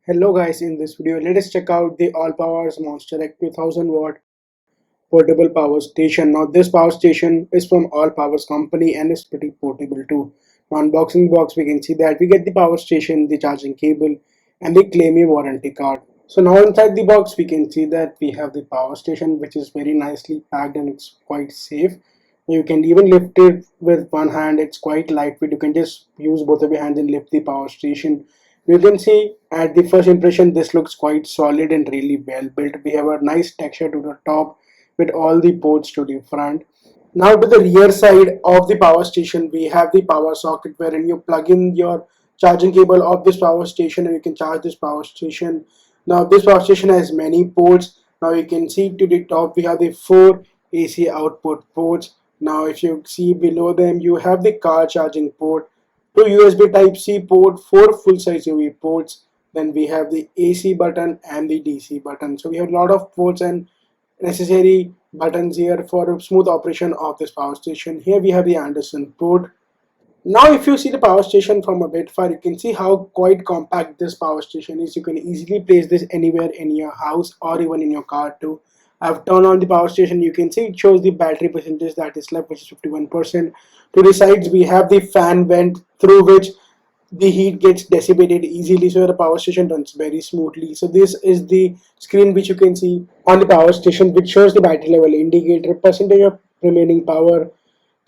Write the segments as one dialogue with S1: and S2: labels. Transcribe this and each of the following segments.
S1: Hello guys, in this video let us check out the ALLPOWERS Monster X 2000 watt portable power station. Now this power station is from ALLPOWERS company and is pretty portable too. Now unboxing the box we can see that we get the power station, the charging cable and the claim a warranty card. So now inside the box we can see that we have the power station which is very nicely packed and it's quite safe. You can even lift it with one hand. It's quite lightweight. You can just use both of your hands and lift the power station. You can see at the first impression this looks quite solid and really well built. We have a nice texture to the top with all the ports to the front. Now to the rear side of the power station we have the power socket wherein you plug in your charging cable of this power station and you can charge this power station. Now this power station has many ports. Now you can see to the top we have the 4 AC output ports. Now if you see below them you have the car charging port, 2 USB type C port, 4 full size UV ports, then we have the AC button and the DC button. So we have a lot of ports and necessary buttons here for smooth operation of this power station. Here we have the Anderson port. Now if you see the power station from a bit far, you can see how quite compact this power station is. You can easily place this anywhere in your house or even in your car too. I've turned on the power station. You can see it shows the battery percentage that is left, which is 51%. To the sides we have the fan vent through which the heat gets dissipated easily, so the power station runs very smoothly. So this is the screen which you can see on the power station, which shows the battery level indicator, percentage of remaining power,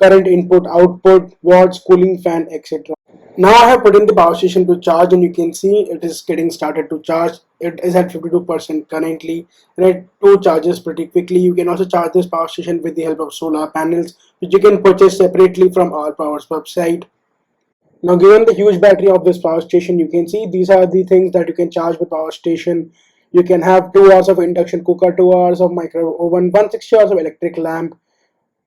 S1: current input, output, watts, cooling fan, etc. Now I have put in the power station to charge and you can see it is getting started to charge. It is at 52% currently and it too charges pretty quickly. You can also charge this power station with the help of solar panels, which you can purchase separately from ALLPOWERS website. Now given the huge battery of this power station, you can see these are the things that you can charge with power station. You can have 2 hours of induction cooker, 2 hours of microwave oven, 160 hours of electric lamp,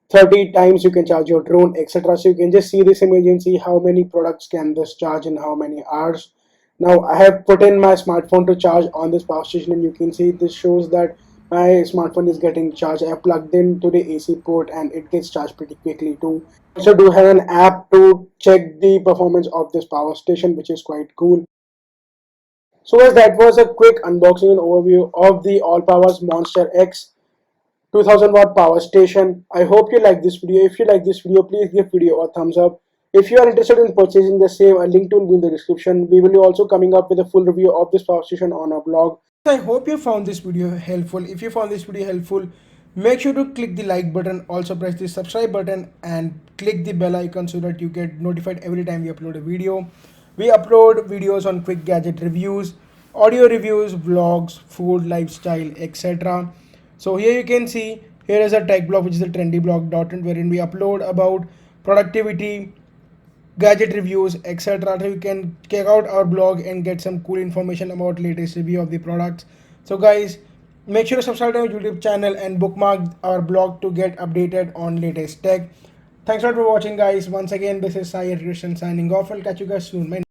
S1: 30 times you can charge your drone, etc. So you can just see this image and see how many products can this charge in how many hours. Now I have put in my smartphone to charge on this power station and you can see this shows that my smartphone is getting charged. I have plugged into the AC port and it gets charged pretty quickly too. Also do have an app to check the performance of this power station, which is quite cool. So guys, that was a quick unboxing and overview of the ALLPOWERS Monster X 2000 watt power station. I hope you like this video. If you like this video, please give video a thumbs up. If you are interested in purchasing the same, a link to will be in the description. We will be also coming up with a full review of this power station on our blog. I hope you found this video helpful. If you found this video helpful, make sure to click the like button, also press the subscribe button and click the bell icon so that you get notified every time we upload a video. We upload videos on quick gadget reviews, audio reviews, vlogs, food, lifestyle, etc. So here you can see, here is a tech blog which is the trendy blog.in wherein we upload about productivity, gadget reviews, etc. So you can check out our blog and get some cool information about latest review of the products. So guys, make sure to subscribe to our YouTube channel and bookmark our blog to get updated on latest tech. Thanks a lot for watching guys. Once again, this is Sai Christian signing off. I'll catch you guys soon. Bye.